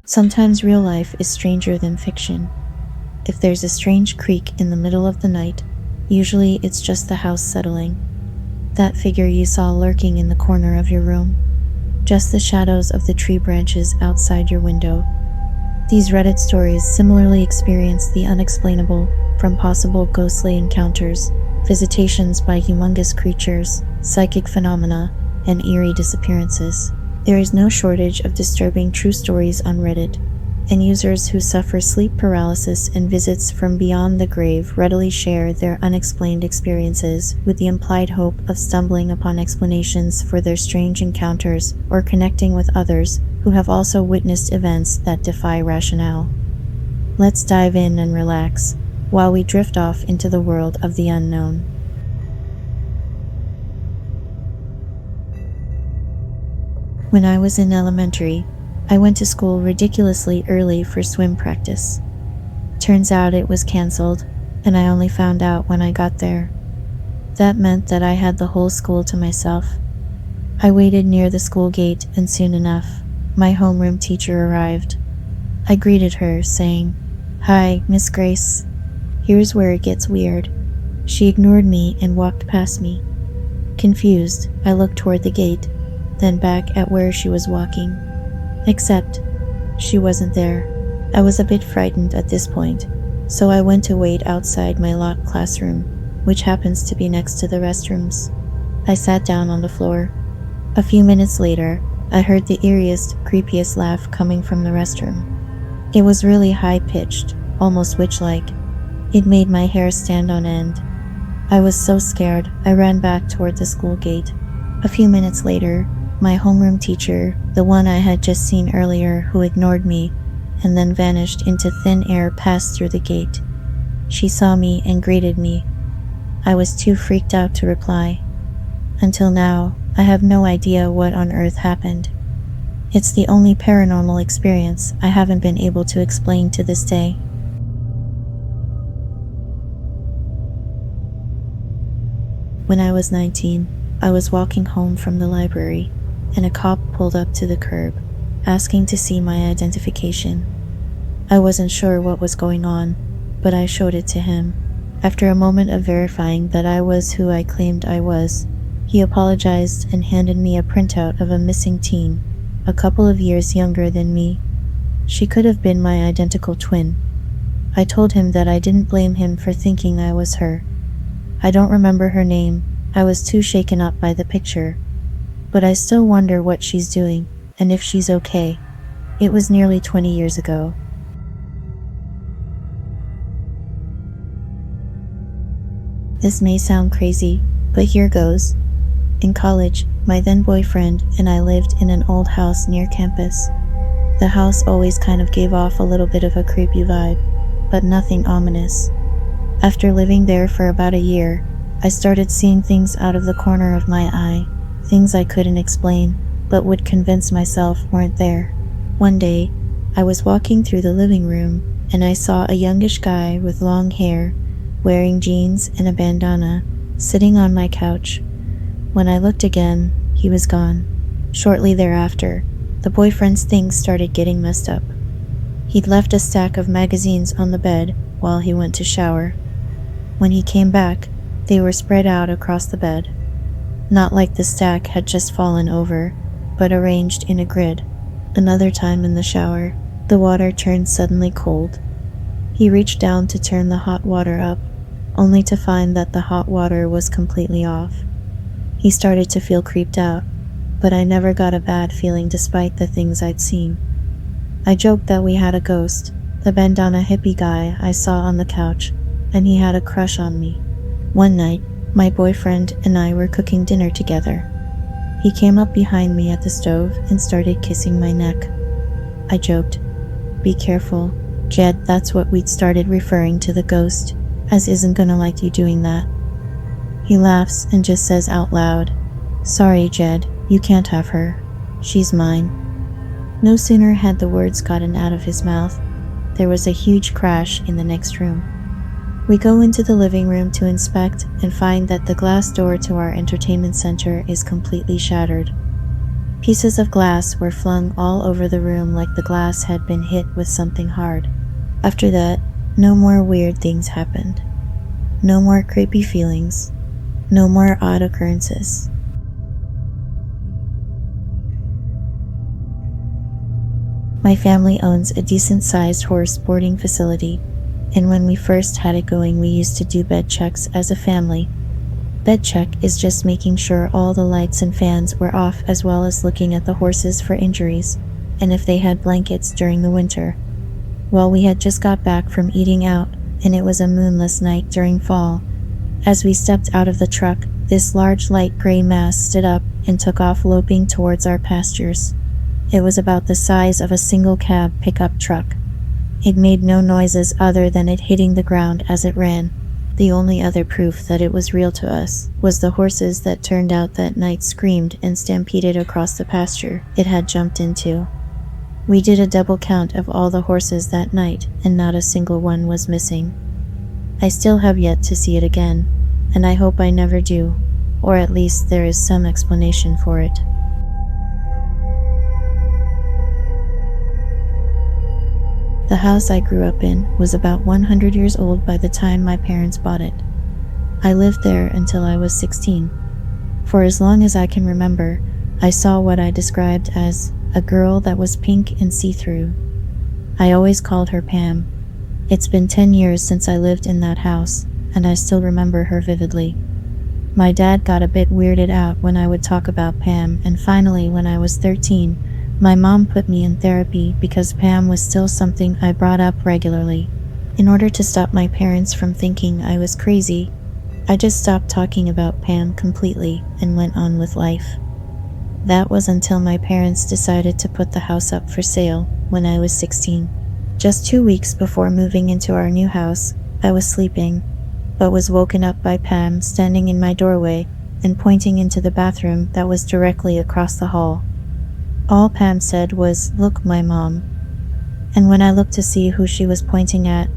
Sometimes real life is stranger than fiction. If there's a strange creak in the middle of the night, usually it's just the house settling. That figure you saw lurking in the corner of your room. Just the shadows of the tree branches outside your window. These Reddit stories similarly experience the unexplainable, from possible ghostly encounters, visitations by humongous creatures, psychic phenomena, and eerie disappearances. There is no shortage of disturbing true stories on Reddit, and users who suffer sleep paralysis and visits from beyond the grave readily share their unexplained experiences with the implied hope of stumbling upon explanations for their strange encounters or connecting with others who have also witnessed events that defy rationale. Let's dive in and relax while we drift off into the world of the unknown. When I was in elementary, I went to school ridiculously early for swim practice. Turns out it was canceled, and I only found out when I got there. That meant that I had the whole school to myself. I waited near the school gate, and soon enough, my homeroom teacher arrived. I greeted her, saying, "Hi, Miss Grace." Here's where it gets weird. She ignored me and walked past me. Confused, I looked toward the gate, then back at where she was walking. Except, she wasn't there. I was a bit frightened at this point, so I went to wait outside my locked classroom, which happens to be next to the restrooms. I sat down on the floor. A few minutes later, I heard the eeriest, creepiest laugh coming from the restroom. It was really high-pitched, almost witch-like. It made my hair stand on end. I was so scared, I ran back toward the school gate. A few minutes later, my homeroom teacher, the one I had just seen earlier who ignored me and then vanished into thin air, passed through the gate. She saw me and greeted me. I was too freaked out to reply. Until now, I have no idea what on earth happened. It's the only paranormal experience I haven't been able to explain to this day. When I was 19, I was walking home from the library, and a cop pulled up to the curb, asking to see my identification. I wasn't sure what was going on, but I showed it to him. After a moment of verifying that I was who I claimed I was, he apologized and handed me a printout of a missing teen, a couple of years younger than me. She could have been my identical twin. I told him that I didn't blame him for thinking I was her. I don't remember her name. I was too shaken up by the picture. But I still wonder what she's doing, and if she's okay. It was nearly 20 years ago. This may sound crazy, but here goes. In college, my then boyfriend and I lived in an old house near campus. The house always kind of gave off a little bit of a creepy vibe, but nothing ominous. After living there for about a year, I started seeing things out of the corner of my eye. Things I couldn't explain, but would convince myself weren't there. One day, I was walking through the living room, and I saw a youngish guy with long hair, wearing jeans and a bandana, sitting on my couch. When I looked again, he was gone. Shortly thereafter, the boyfriend's things started getting messed up. He'd left a stack of magazines on the bed while he went to shower. When he came back, they were spread out across the bed. Not like the stack had just fallen over, but arranged in a grid. Another time in the shower, the water turned suddenly cold. He reached down to turn the hot water up, only to find that the hot water was completely off. He started to feel creeped out, but I never got a bad feeling despite the things I'd seen. I joked that we had a ghost, the bandana hippie guy I saw on the couch, and he had a crush on me. One night, my boyfriend and I were cooking dinner together. He came up behind me at the stove and started kissing my neck. I joked, "Be careful, Jed, that's what we'd started referring to the ghost, as isn't gonna like you doing that." He laughs and just says out loud, "Sorry, Jed, you can't have her. She's mine." No sooner had the words gotten out of his mouth, there was a huge crash in the next room. We go into the living room to inspect and find that the glass door to our entertainment center is completely shattered. Pieces of glass were flung all over the room like the glass had been hit with something hard. After that, no more weird things happened. No more creepy feelings. No more odd occurrences. My family owns a decent-sized horse boarding facility, and when we first had it going, we used to do bed checks as a family. Bed check is just making sure all the lights and fans were off, as well as looking at the horses for injuries, and if they had blankets during the winter. Well, we had just got back from eating out, and it was a moonless night during fall. As we stepped out of the truck, this large light gray mass stood up and took off loping towards our pastures. It was about the size of a single cab pickup truck. It made no noises other than it hitting the ground as it ran. The only other proof that it was real to us was the horses that turned out that night screamed and stampeded across the pasture it had jumped into. We did a double count of all the horses that night, and not a single one was missing. I still have yet to see it again, and I hope I never do, or at least there is some explanation for it. The house I grew up in was about 100 years old by the time my parents bought it. I lived there until I was 16. For as long as I can remember, I saw what I described as a girl that was pink and see-through. I always called her Pam. It's been 10 years since I lived in that house, and I still remember her vividly. My dad got a bit weirded out when I would talk about Pam, and finally, when I was 13, my mom put me in therapy because Pam was still something I brought up regularly. In order to stop my parents from thinking I was crazy, I just stopped talking about Pam completely and went on with life. That was until my parents decided to put the house up for sale when I was 16. Just 2 weeks before moving into our new house, I was sleeping, but was woken up by Pam standing in my doorway and pointing into the bathroom that was directly across the hall. All Pam said was, "Look, my mom." And when I looked to see who she was pointing at,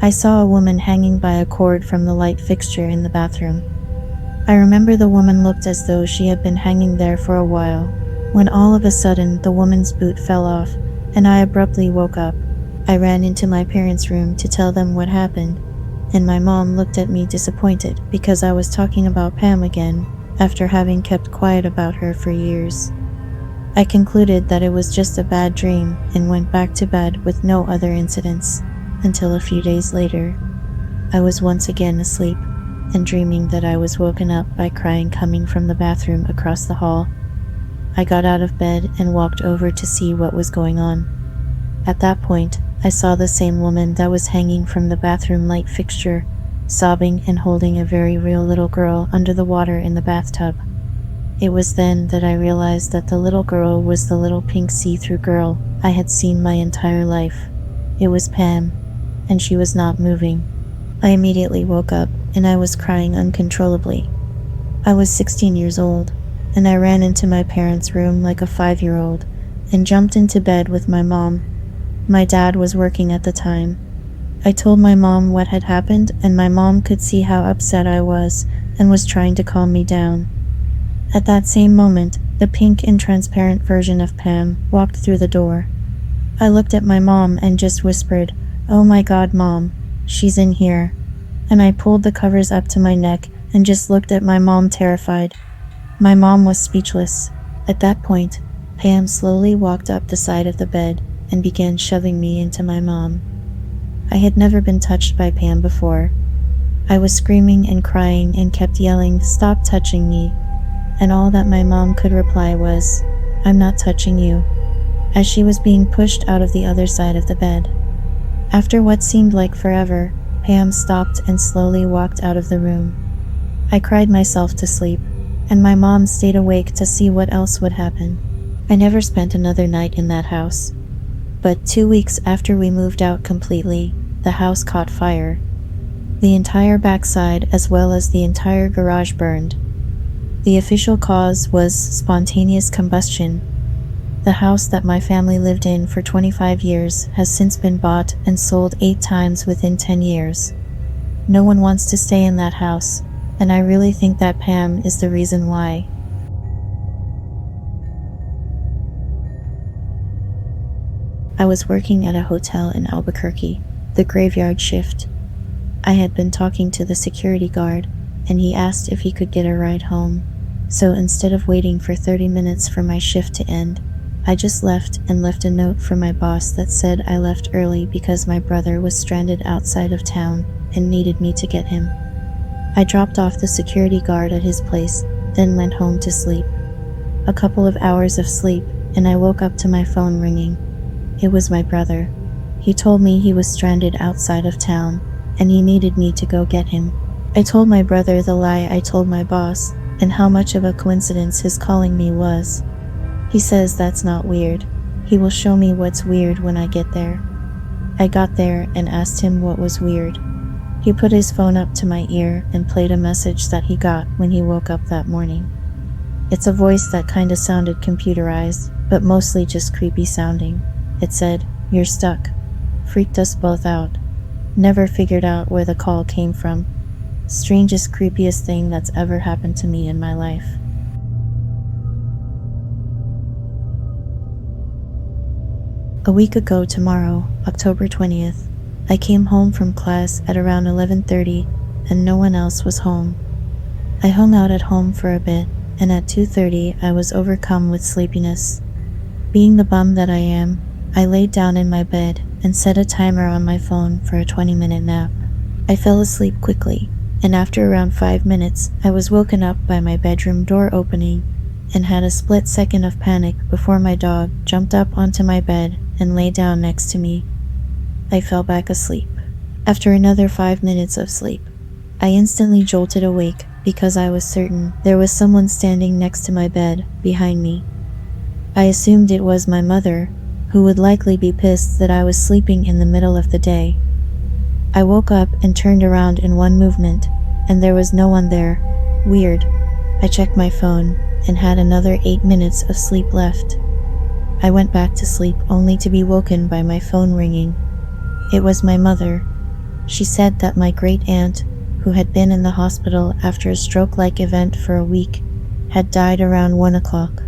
I saw a woman hanging by a cord from the light fixture in the bathroom. I remember the woman looked as though she had been hanging there for a while, when all of a sudden the woman's boot fell off, and I abruptly woke up. I ran into my parents' room to tell them what happened, and my mom looked at me disappointed because I was talking about Pam again, after having kept quiet about her for years. I concluded that it was just a bad dream and went back to bed with no other incidents, until a few days later. I was once again asleep and dreaming that I was woken up by crying coming from the bathroom across the hall. I got out of bed and walked over to see what was going on. At that point, I saw the same woman that was hanging from the bathroom light fixture, sobbing and holding a very real little girl under the water in the bathtub. It was then that I realized that the little girl was the little pink see-through girl I had seen my entire life. It was Pam, and she was not moving. I immediately woke up, and I was crying uncontrollably. I was 16 years old, and I ran into my parents' room like a 5-year-old, and jumped into bed with my mom. My dad was working at the time. I told my mom what had happened, and my mom could see how upset I was, and was trying to calm me down. At that same moment, the pink and transparent version of Pam walked through the door. I looked at my mom and just whispered, "Oh my God, Mom, she's in here." And I pulled the covers up to my neck and just looked at my mom terrified. My mom was speechless. At that point, Pam slowly walked up the side of the bed and began shoving me into my mom. I had never been touched by Pam before. I was screaming and crying and kept yelling, "Stop touching me." And all that my mom could reply was, "I'm not touching you," as she was being pushed out of the other side of the bed. After what seemed like forever, Pam stopped and slowly walked out of the room. I cried myself to sleep, and my mom stayed awake to see what else would happen. I never spent another night in that house. But 2 weeks after we moved out completely, the house caught fire. The entire backside as well as the entire garage burned. The official cause was spontaneous combustion. The house that my family lived in for 25 years has since been bought and sold 8 times within 10 years. No one wants to stay in that house, and I really think that Pam is the reason why. I was working at a hotel in Albuquerque, the graveyard shift. I had been talking to the security guard, and he asked if he could get a ride home. So instead of waiting for 30 minutes for my shift to end, I just left and left a note for my boss that said I left early because my brother was stranded outside of town and needed me to get him. I dropped off the security guard at his place, then went home to sleep. A couple of hours of sleep, and I woke up to my phone ringing. It was my brother. He told me he was stranded outside of town, and he needed me to go get him. I told my brother the lie I told my boss, and how much of a coincidence his calling me was. He says that's not weird. He will show me what's weird when I get there. I got there and asked him what was weird. He put his phone up to my ear and played a message that he got when he woke up that morning. It's a voice that kinda sounded computerized, but mostly just creepy sounding. It said, "You're stuck." Freaked us both out. Never figured out where the call came from. Strangest, creepiest thing that's ever happened to me in my life. A week ago tomorrow, October 20th, I came home from class at around 11:30 and no one else was home. I hung out at home for a bit, and at 2:30 I was overcome with sleepiness. Being the bum that I am, I laid down in my bed and set a timer on my phone for a 20-minute nap. I fell asleep quickly, and after around 5 minutes, I was woken up by my bedroom door opening and had a split second of panic before my dog jumped up onto my bed and lay down next to me. I fell back asleep. After another 5 minutes of sleep, I instantly jolted awake because I was certain there was someone standing next to my bed, behind me. I assumed it was my mother, who would likely be pissed that I was sleeping in the middle of the day. I woke up and turned around in one movement, and there was no one there. Weird. I checked my phone and had another 8 minutes of sleep left. I went back to sleep only to be woken by my phone ringing. It was my mother. She said that my great aunt, who had been in the hospital after a stroke-like event for a week, had died around 1 o'clock.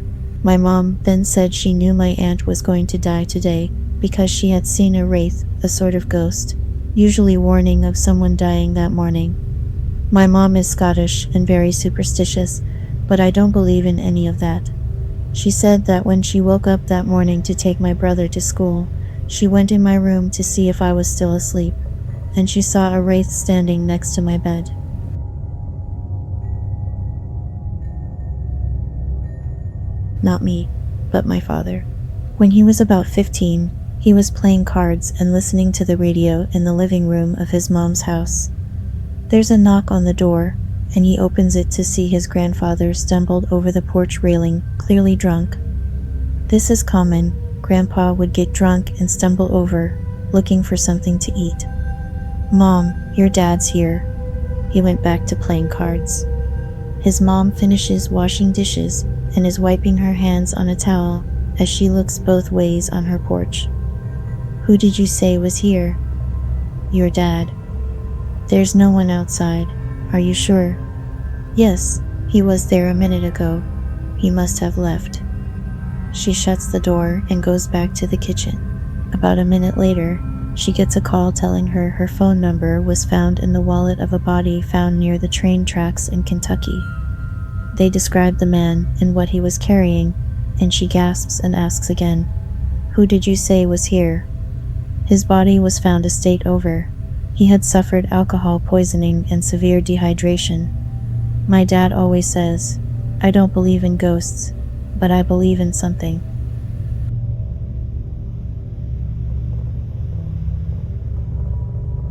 My mom then said she knew my aunt was going to die today because she had seen a wraith, a sort of ghost, usually warning of someone dying that morning. My mom is Scottish and very superstitious, but I don't believe in any of that. She said that when she woke up that morning to take my brother to school, she went in my room to see if I was still asleep, and she saw a wraith standing next to my bed. Not me, but my father. When he was about 15, he was playing cards and listening to the radio in the living room of his mom's house. There's a knock on the door, and he opens it to see his grandfather stumbled over the porch railing, clearly drunk. This is common. Grandpa would get drunk and stumble over, looking for something to eat. "Mom, your dad's here." He went back to playing cards. His mom finishes washing dishes and is wiping her hands on a towel as she looks both ways on her porch. "Who did you say was here?" "Your dad." "There's no one outside. Are you sure?" "Yes, he was there a minute ago. He must have left." She shuts the door and goes back to the kitchen. About a minute later, she gets a call telling her her phone number was found in the wallet of a body found near the train tracks in Kentucky. They describe the man and what he was carrying, and she gasps and asks again, "Who did you say was here?" His body was found a state over. He had suffered alcohol poisoning and severe dehydration. My dad always says, "I don't believe in ghosts, but I believe in something."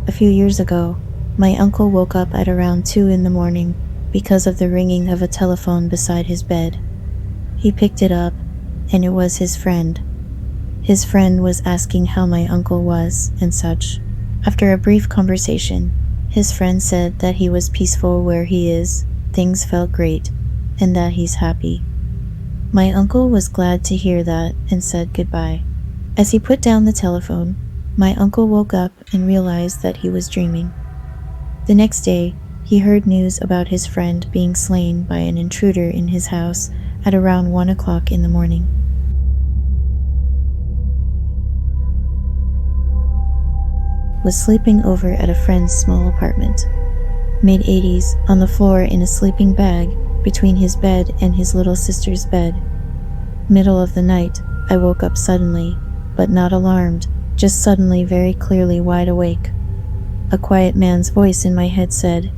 A few years ago, my uncle woke up at around 2 in the morning because of the ringing of a telephone beside his bed. He picked it up, and it was his friend. His friend was asking how my uncle was and such. After a brief conversation, his friend said that he was peaceful where he is, things felt great, and that he's happy. My uncle was glad to hear that and said goodbye. As he put down the telephone, my uncle woke up and realized that he was dreaming. The next day, he heard news about his friend being slain by an intruder in his house at around 1 o'clock in the morning. was sleeping over at a friend's small apartment. Mid-80s, on the floor in a sleeping bag, between his bed and his little sister's bed. Middle of the night, I woke up suddenly, but not alarmed, just suddenly very clearly wide awake. A quiet man's voice in my head said,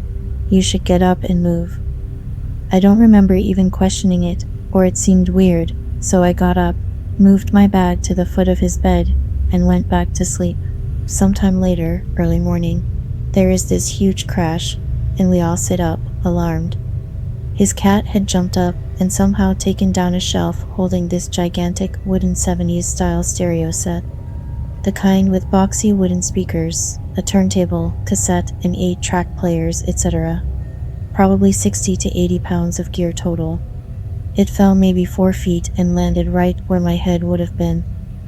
"You should get up and move." I don't remember even questioning it, or it seemed weird, so I got up, moved my bag to the foot of his bed, and went back to sleep. Sometime later, early morning, there is this huge crash, and we all sit up, alarmed. His cat had jumped up and somehow taken down a shelf holding this gigantic wooden 70s style stereo set. The kind with boxy wooden speakers, a turntable, cassette, and 8-track players, etc. Probably 60 to 80 pounds of gear total. It fell maybe 4 feet and landed right where my head would have been.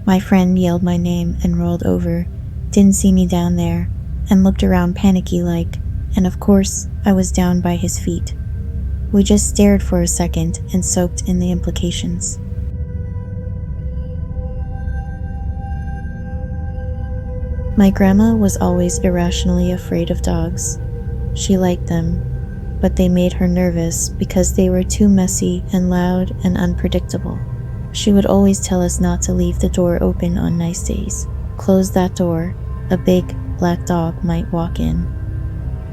My friend yelled my name and rolled over, didn't see me down there, and looked around panicky-like, and of course, I was down by his feet. We just stared for a second and soaked in the implications. My grandma was always irrationally afraid of dogs. She liked them, but they made her nervous because they were too messy and loud and unpredictable. She would always tell us not to leave the door open on nice days. Close that door, a big, black dog might walk in.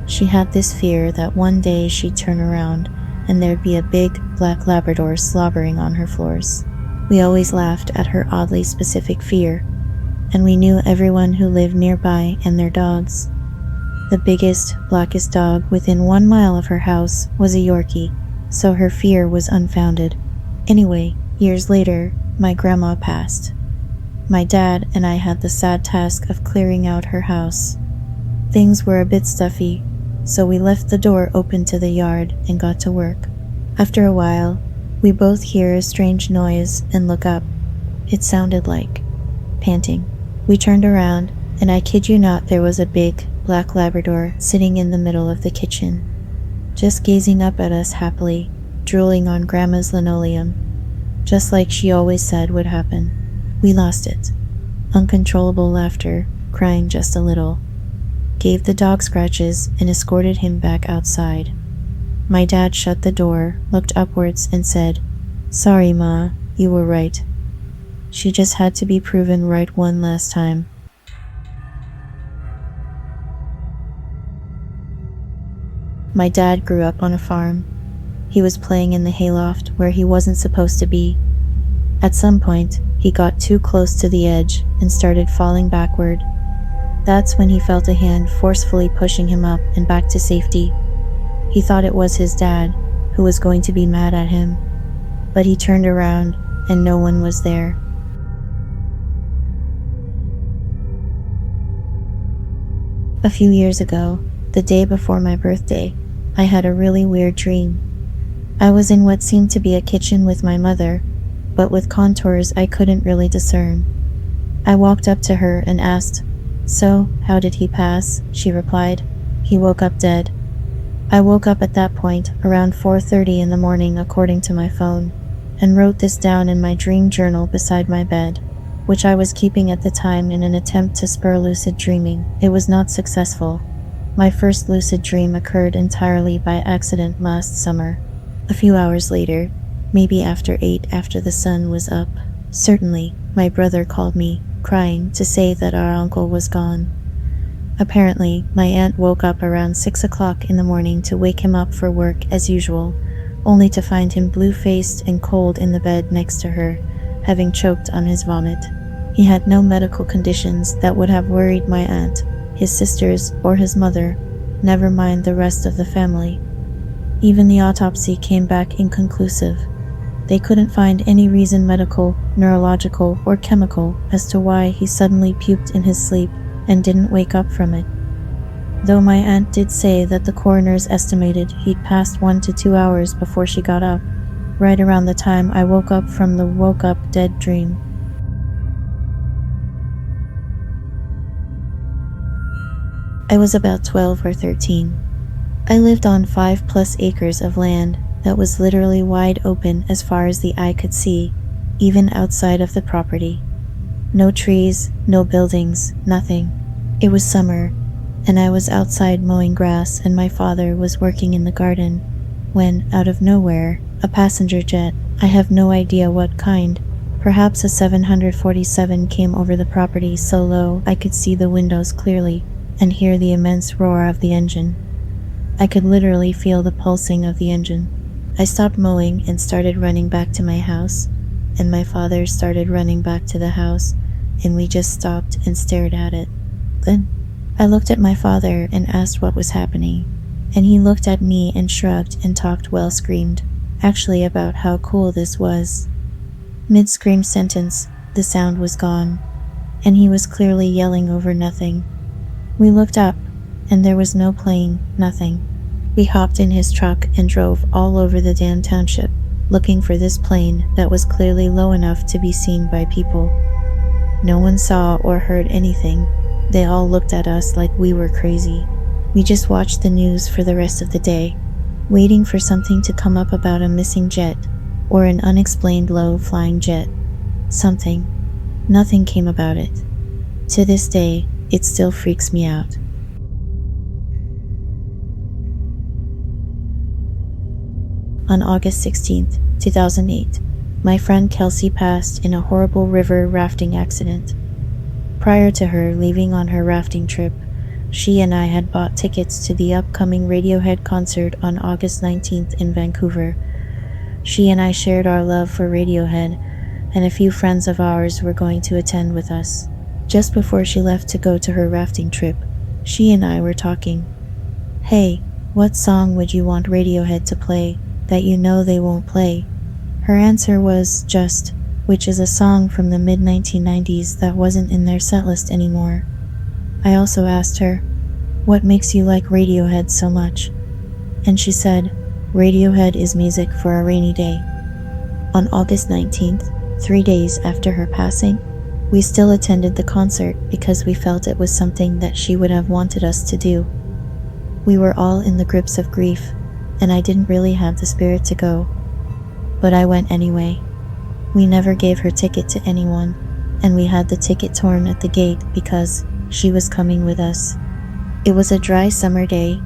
She had this fear that one day she'd turn around and there'd be a big, black Labrador slobbering on her floors. We always laughed at her oddly specific fear, and we knew everyone who lived nearby and their dogs. The biggest, blackest dog within 1 mile of her house was a Yorkie, so her fear was unfounded. Anyway, years later, my grandma passed. My dad and I had the sad task of clearing out her house. Things were a bit stuffy, so we left the door open to the yard and got to work. After a while, we both hear a strange noise and look up. It sounded like panting. We turned around, and I kid you not, there was a big, black Labrador sitting in the middle of the kitchen, just gazing up at us happily, drooling on Grandma's linoleum, just like she always said would happen. We lost it. Uncontrollable laughter, crying just a little. Gave the dog scratches and escorted him back outside. My dad shut the door, looked upwards, and said, "Sorry, Ma, you were right. She just had to be proven right one last time." My dad grew up on a farm. He was playing in the hayloft where he wasn't supposed to be. At some point, he got too close to the edge and started falling backward. That's when he felt a hand forcefully pushing him up and back to safety. He thought it was his dad, who was going to be mad at him, but he turned around and no one was there. A few years ago, the day before my birthday, I had a really weird dream. I was in what seemed to be a kitchen with my mother, but with contours I couldn't really discern. I walked up to her and asked, "So, how did he pass?" She replied, "He woke up dead." I woke up at that point, around 4:30 in the morning according to my phone, and wrote this down in my dream journal beside my bed, which I was keeping at the time in an attempt to spur lucid dreaming. It was not successful. My first lucid dream occurred entirely by accident last summer. A few hours later, maybe after 8 after the sun was up, certainly, my brother called me, crying, to say that our uncle was gone. Apparently, my aunt woke up around 6 o'clock in the morning to wake him up for work as usual, only to find him blue-faced and cold in the bed next to her, having choked on his vomit. He had no medical conditions that would have worried my aunt, his sisters, or his mother, never mind the rest of the family. Even the autopsy came back inconclusive. They couldn't find any reason, medical, neurological, or chemical, as to why he suddenly puked in his sleep and didn't wake up from it. Though my aunt did say that the coroners estimated he'd passed 1 to 2 hours before she got up, right around the time I woke up from the woke up dead dream. I was about 12 or 13. I lived on 5+ acres of land that was literally wide open as far as the eye could see, even outside of the property. No trees, no buildings, nothing. It was summer, and I was outside mowing grass and my father was working in the garden when, out of nowhere, a passenger jet, I have no idea what kind, perhaps a 747, came over the property so low I could see the windows clearly and hear the immense roar of the engine. I could literally feel the pulsing of the engine. I stopped mowing and started running back to my house, and my father started running back to the house, and we just stopped and stared at it. Then I looked at my father and asked what was happening, and he looked at me and shrugged and talked, well, screamed, actually, about how cool this was. Mid-scream sentence, the sound was gone, and he was clearly yelling over nothing. We looked up, and there was no plane, nothing. We hopped in his truck and drove all over the damn township, looking for this plane that was clearly low enough to be seen by people. No one saw or heard anything. They all looked at us like we were crazy. We just watched the news for the rest of the day, waiting for something to come up about a missing jet or an unexplained low-flying jet. Something. Nothing came about it. To this day, it still freaks me out. On August 16th, 2008, my friend Kelsey passed in a horrible river rafting accident. Prior to her leaving on her rafting trip, she and I had bought tickets to the upcoming Radiohead concert on August 19th in Vancouver. She and I shared our love for Radiohead, and a few friends of ours were going to attend with us. Just before she left to go to her rafting trip, she and I were talking. Hey, what song would you want Radiohead to play that you know they won't play? Her answer was Just, which is a song from the mid-1990s that wasn't in their setlist anymore. I also asked her, what makes you like Radiohead so much? And she said, Radiohead is music for a rainy day. On August 19th, 3 days after her passing, we still attended the concert because we felt it was something that she would have wanted us to do. We were all in the grips of grief, and I didn't really have the spirit to go. But I went anyway. We never gave her ticket to anyone, and we had the ticket torn at the gate because she was coming with us. It was a dry summer day,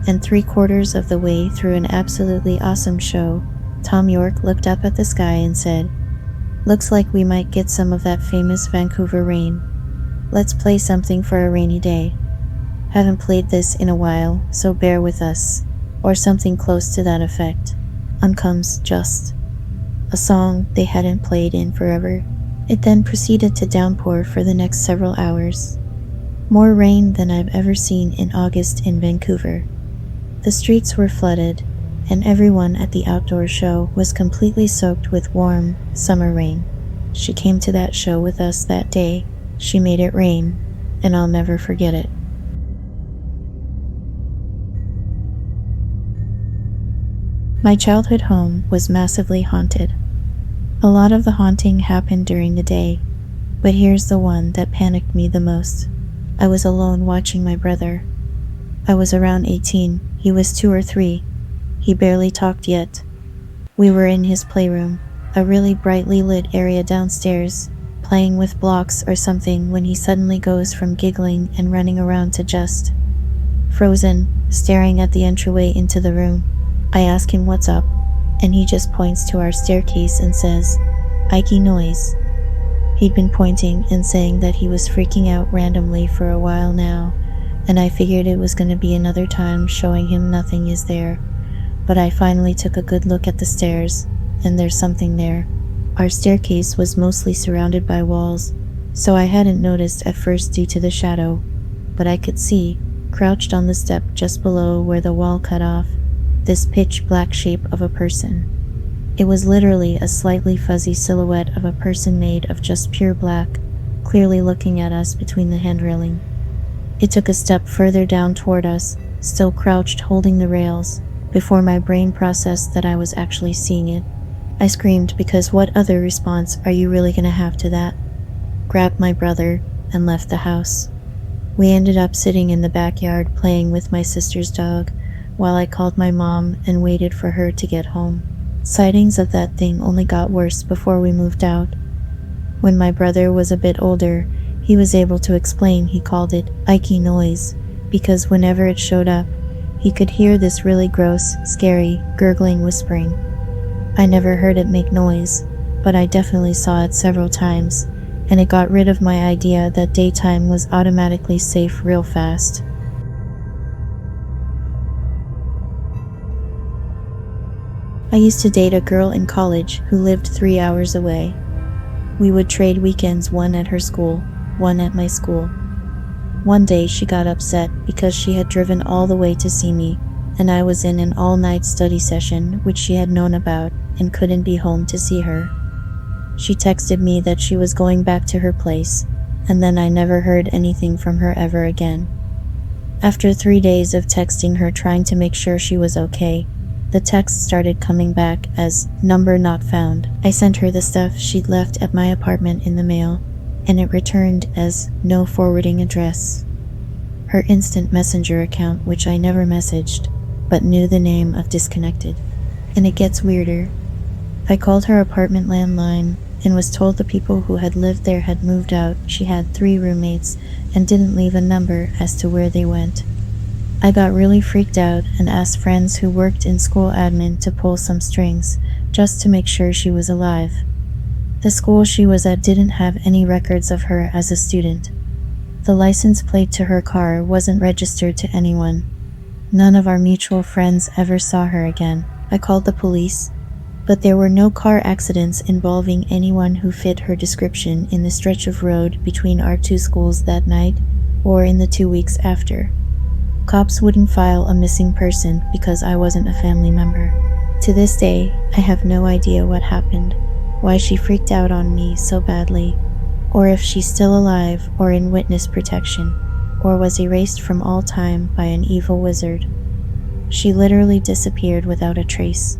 and 3/4 of the way through an absolutely awesome show, Tom York looked up at the sky and said, looks like we might get some of that famous Vancouver rain. Let's play something for a rainy day. Haven't played this in a while, so bear with us. Or something close to that effect. On comes Just, a song they hadn't played in forever. It then proceeded to downpour for the next several hours. More rain than I've ever seen in August in Vancouver. The streets were flooded, and everyone at the outdoor show was completely soaked with warm, summer rain. She came to that show with us that day. She made it rain, and I'll never forget it. My childhood home was massively haunted. A lot of the haunting happened during the day, but here's the one that panicked me the most. I was alone watching my brother. I was around 18, he was 2 or 3. He barely talked yet. We were in his playroom, a really brightly lit area downstairs, playing with blocks or something when he suddenly goes from giggling and running around to just frozen, staring at the entryway into the room. I ask him what's up, and he just points to our staircase and says, Ike noise. He'd been pointing and saying that he was freaking out randomly for a while now, and I figured it was going to be another time showing him nothing is there. But I finally took a good look at the stairs, and there's something there. Our staircase was mostly surrounded by walls, so I hadn't noticed at first due to the shadow, but I could see, crouched on the step just below where the wall cut off, this pitch black shape of a person. It was literally a slightly fuzzy silhouette of a person made of just pure black, clearly looking at us between the hand railing. It took a step further down toward us, still crouched holding the rails, before my brain processed that I was actually seeing it. I screamed because what other response are you really gonna have to that? Grabbed my brother and left the house. We ended up sitting in the backyard playing with my sister's dog, while I called my mom and waited for her to get home. Sightings of that thing only got worse before we moved out. When my brother was a bit older, He was able to explain he called it icky noise because whenever it showed up, he could hear this really gross, scary, gurgling whispering. I never heard it make noise, but I definitely saw it several times, and it got rid of my idea that daytime was automatically safe real fast. I used to date a girl in college who lived 3 hours away. We would trade weekends, one at her school, one at my school. One day she got upset because she had driven all the way to see me, and I was in an all-night study session which she had known about and couldn't be home to see her. She texted me that she was going back to her place, and then I never heard anything from her ever again. After 3 days of texting her trying to make sure she was okay, the text started coming back as number not found. I sent her the stuff she'd left at my apartment in the mail, and it returned as no forwarding address. Her instant messenger account, which I never messaged, but knew the name of disconnected. And it gets weirder. I called her apartment landline and was told the people who had lived there had moved out. She had 3 roommates and didn't leave a number as to where they went. I got really freaked out and asked friends who worked in school admin to pull some strings, just to make sure she was alive. The school she was at didn't have any records of her as a student. The license plate to her car wasn't registered to anyone. None of our mutual friends ever saw her again. I called the police, but there were no car accidents involving anyone who fit her description in the stretch of road between our 2 schools that night or in the 2 weeks after. Cops wouldn't file a missing person because I wasn't a family member. To this day, I have no idea what happened, why she freaked out on me so badly, or if she's still alive or in witness protection, or was erased from all time by an evil wizard. She literally disappeared without a trace.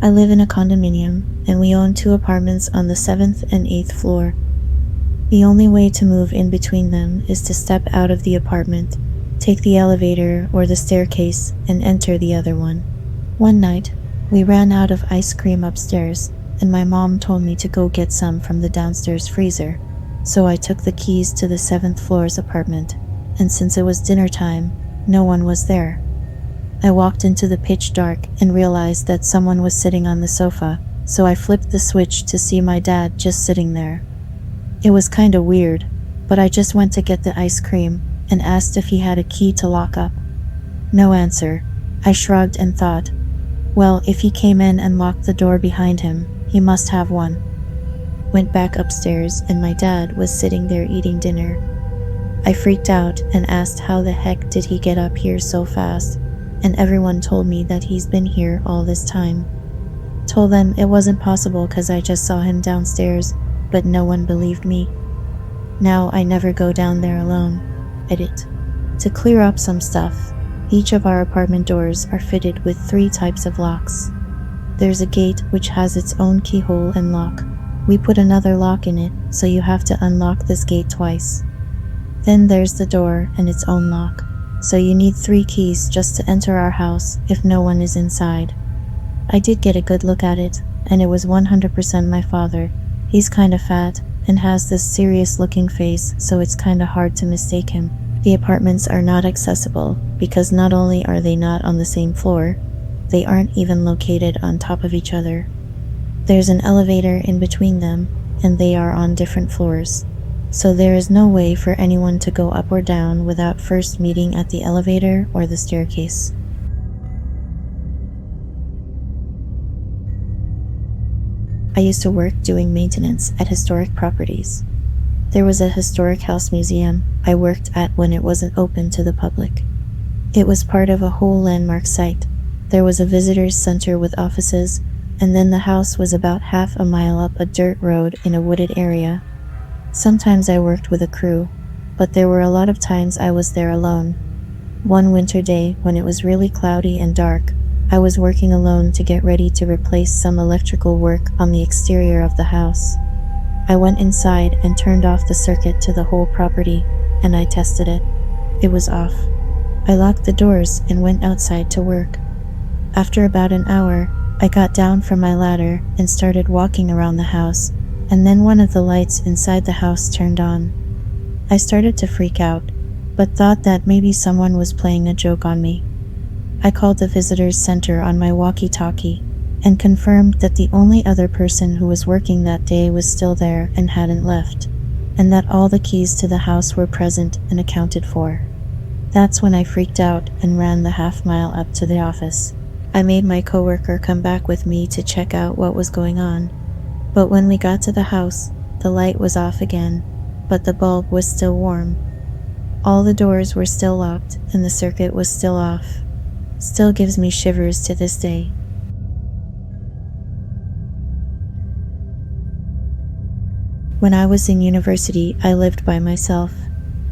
I live in a condominium, and we own 2 apartments on the 7th and 8th floor. The only way to move in between them is to step out of the apartment, take the elevator or the staircase, and enter the other one. One night, we ran out of ice cream upstairs, and my mom told me to go get some from the downstairs freezer, so I took the keys to the 7th floor's apartment, and since it was dinner time, no one was there. I walked into the pitch dark and realized that someone was sitting on the sofa, so I flipped the switch to see my dad just sitting there. It was kinda weird, but I just went to get the ice cream and asked if he had a key to lock up. No answer. I shrugged and thought, well, if he came in and locked the door behind him, he must have one. Went back upstairs and my dad was sitting there eating dinner. I freaked out and asked how the heck did he get up here so fast, and everyone told me that he's been here all this time. Told them it wasn't possible because I just saw him downstairs, but no one believed me. Now I never go down there alone. Edit. To clear up some stuff, each of our apartment doors are fitted with 3 types of locks. There's a gate which has its own keyhole and lock. We put another lock in it, so you have to unlock this gate twice. Then there's the door and its own lock, so you need 3 keys just to enter our house if no one is inside. I did get a good look at it, and it was 100% my father. He's kinda fat and has this serious looking face, so it's kinda hard to mistake him. The apartments are not accessible because not only are they not on the same floor, they aren't even located on top of each other. There's an elevator in between them, and they are on different floors. So there is no way for anyone to go up or down without first meeting at the elevator or the staircase. I used to work doing maintenance at historic properties. There was a historic house museum I worked at when it wasn't open to the public. It was part of a whole landmark site. There was a visitors center with offices, and then the house was about half a mile up a dirt road in a wooded area. Sometimes I worked with a crew, but there were a lot of times I was there alone. One winter day, when it was really cloudy and dark, I was working alone to get ready to replace some electrical work on the exterior of the house. I went inside and turned off the circuit to the whole property, and I tested it. It was off. I locked the doors and went outside to work. After about an hour, I got down from my ladder and started walking around the house, and then one of the lights inside the house turned on. I started to freak out, but thought that maybe someone was playing a joke on me. I called the visitors center on my walkie-talkie and confirmed that the only other person who was working that day was still there and hadn't left, and that all the keys to the house were present and accounted for. That's when I freaked out and ran the half-mile up to the office. I made my coworker come back with me to check out what was going on, but when we got to the house, the light was off again, but the bulb was still warm. All the doors were still locked and the circuit was still off. Still gives me shivers to this day. When I was in university, I lived by myself.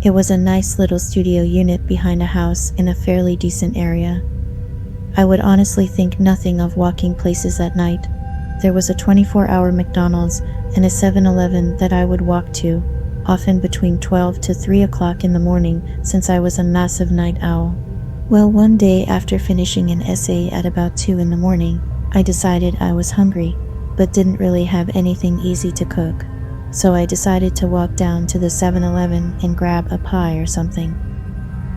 It was a nice little studio unit behind a house in a fairly decent area. I would honestly think nothing of walking places at night. There was a 24-hour McDonald's and a 7-Eleven that I would walk to, often between 12 to 3 o'clock in the morning since I was a massive night owl. Well, one day after finishing an essay at about 2 in the morning, I decided I was hungry, but didn't really have anything easy to cook. So I decided to walk down to the 7-Eleven and grab a pie or something.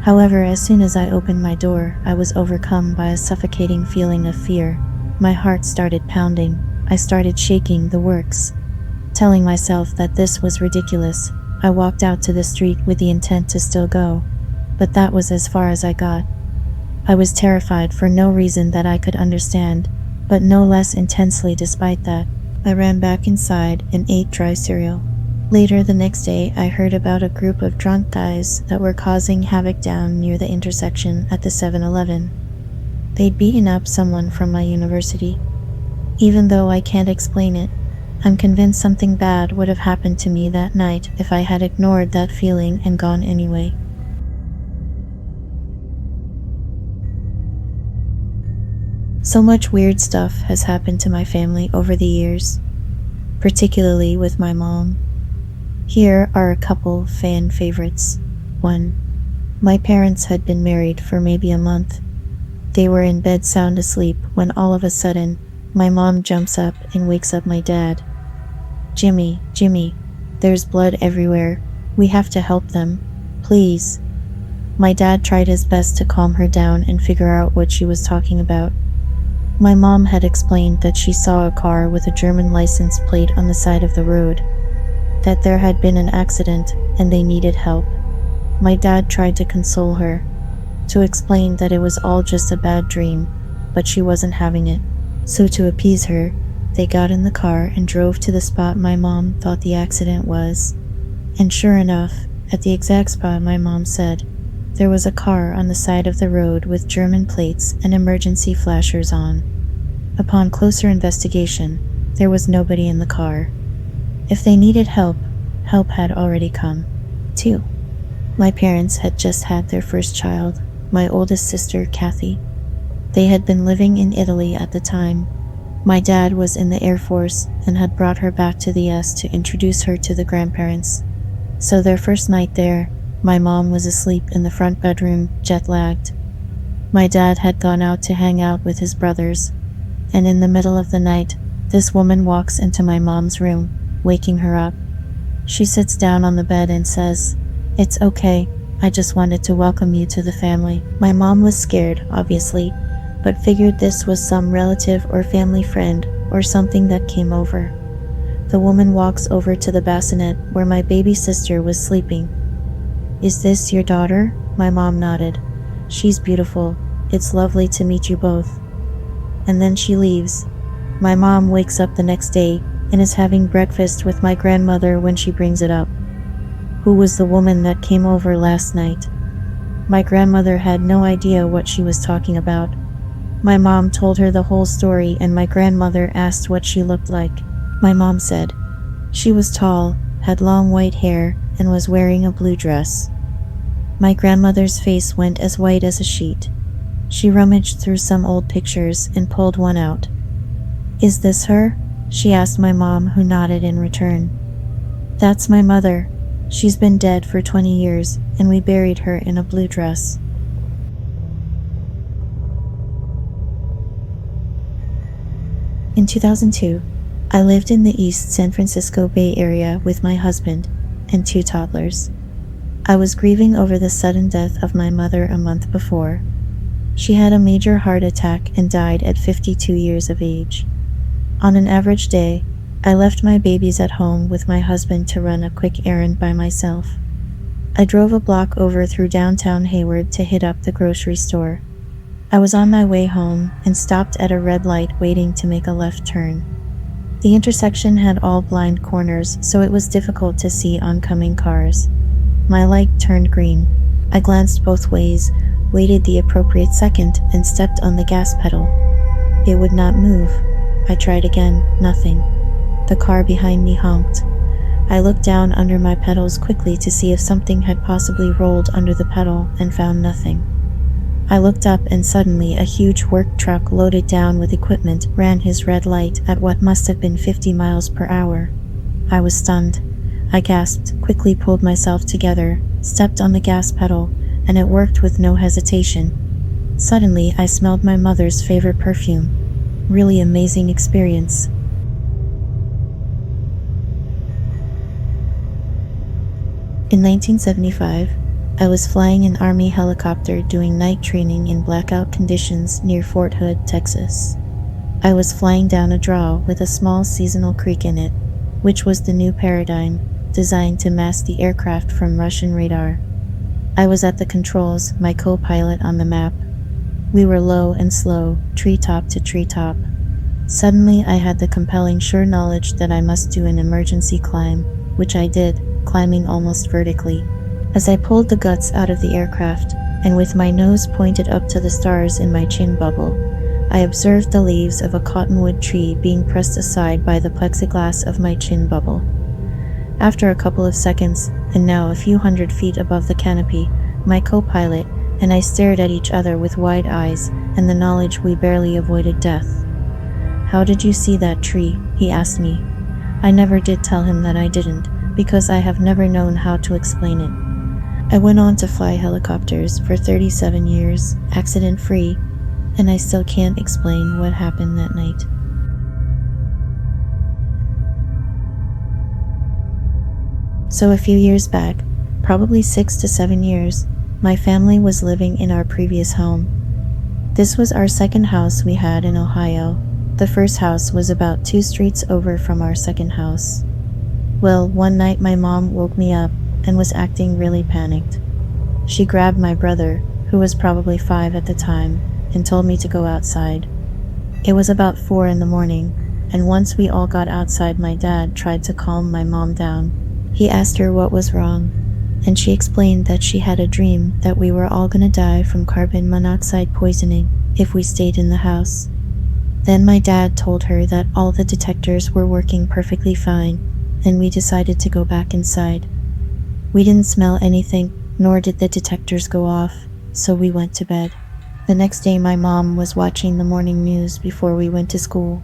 However, as soon as I opened my door, I was overcome by a suffocating feeling of fear. My heart started pounding. I started shaking the works. Telling myself that this was ridiculous, I walked out to the street with the intent to still go, but that was as far as I got. I was terrified for no reason that I could understand, but no less intensely despite that. I ran back inside and ate dry cereal. Later the next day, I heard about a group of drunk guys that were causing havoc down near the intersection at the 7-Eleven. They'd beaten up someone from my university. Even though I can't explain it, I'm convinced something bad would have happened to me that night if I had ignored that feeling and gone anyway. So much weird stuff has happened to my family over the years, particularly with my mom. Here are a couple fan favorites. 1. My parents had been married for maybe a month. They were in bed sound asleep when all of a sudden, my mom jumps up and wakes up my dad. Jimmy, there's blood everywhere. We have to help them. Please." My dad tried his best to calm her down and figure out what she was talking about. My mom had explained that she saw a car with a German license plate on the side of the road, that there had been an accident and they needed help. My dad tried to console her, to explain that it was all just a bad dream, but she wasn't having it. So to appease her, they got in the car and drove to the spot my mom thought the accident was. And sure enough, at the exact spot my mom said, there was a car on the side of the road with German plates and emergency flashers on. Upon closer investigation, there was nobody in the car. If they needed help, help had already come. 2. My parents had just had their first child, my oldest sister, Kathy. They had been living in Italy at the time. My dad was in the Air Force and had brought her back to the US to introduce her to the grandparents. So their first night there, my mom was asleep in the front bedroom, jet-lagged. My dad had gone out to hang out with his brothers, and in the middle of the night, this woman walks into my mom's room, waking her up. She sits down on the bed and says, "It's okay, I just wanted to welcome you to the family." My mom was scared, obviously, but figured this was some relative or family friend or something that came over. The woman walks over to the bassinet where my baby sister was sleeping. "Is this your daughter?" My mom nodded. "She's beautiful. It's lovely to meet you both." And then she leaves. My mom wakes up the next day and is having breakfast with my grandmother when she brings it up. Who was the woman that came over last night? My grandmother had no idea what she was talking about. My mom told her the whole story and my grandmother asked what she looked like. My mom said, she was tall, had long white hair, and was wearing a blue dress. My grandmother's face went as white as a sheet. She rummaged through some old pictures and pulled one out. "Is this her?" she asked my mom, who nodded in return. "That's my mother. She's been dead for 20 years, and we buried her in a blue dress." In 2002, I lived in the East San Francisco Bay Area with my husband and two toddlers. I was grieving over the sudden death of my mother a month before. She had a major heart attack and died at 52 years of age. On an average day, I left my babies at home with my husband to run a quick errand by myself. I drove a block over through downtown Hayward to hit up the grocery store. I was on my way home and stopped at a red light waiting to make a left turn. The intersection had all blind corners, so it was difficult to see oncoming cars. My light turned green. I glanced both ways, waited the appropriate second, and stepped on the gas pedal. It would not move. I tried again, nothing. The car behind me honked. I looked down under my pedals quickly to see if something had possibly rolled under the pedal and found nothing. I looked up and suddenly a huge work truck loaded down with equipment ran his red light at what must have been 50 miles per hour. I was stunned. I gasped, quickly pulled myself together, stepped on the gas pedal, and it worked with no hesitation. Suddenly, I smelled my mother's favorite perfume. Really amazing experience. In 1975, I was flying an Army helicopter doing night training in blackout conditions near Fort Hood, Texas. I was flying down a draw with a small seasonal creek in it, which was the new paradigm, designed to mask the aircraft from Russian radar. I was at the controls, my co-pilot on the map. We were low and slow, treetop to treetop. Suddenly, I had the compelling sure knowledge that I must do an emergency climb, which I did, climbing almost vertically. As I pulled the guts out of the aircraft, and with my nose pointed up to the stars in my chin bubble, I observed the leaves of a cottonwood tree being pressed aside by the plexiglass of my chin bubble. After a couple of seconds, and now a few hundred feet above the canopy, my co-pilot and I stared at each other with wide eyes and the knowledge we barely avoided death. "How did you see that tree?" he asked me. I never did tell him that I didn't, because I have never known how to explain it. I went on to fly helicopters for 37 years, accident-free, and I still can't explain what happened that night. So a few years back, probably 6 to 7 years, my family was living in our previous home. This was our second house we had in Ohio. The first house was about 2 streets over from our second house. Well, one night my mom woke me up and was acting really panicked. She grabbed my brother, who was probably 5 at the time, and told me to go outside. It was about 4 in the morning, and once we all got outside, my dad tried to calm my mom down. He asked her what was wrong, and she explained that she had a dream that we were all gonna die from carbon monoxide poisoning if we stayed in the house. Then my dad told her that all the detectors were working perfectly fine, and we decided to go back inside. We didn't smell anything, nor did the detectors go off, so we went to bed. The next day my mom was watching the morning news before we went to school.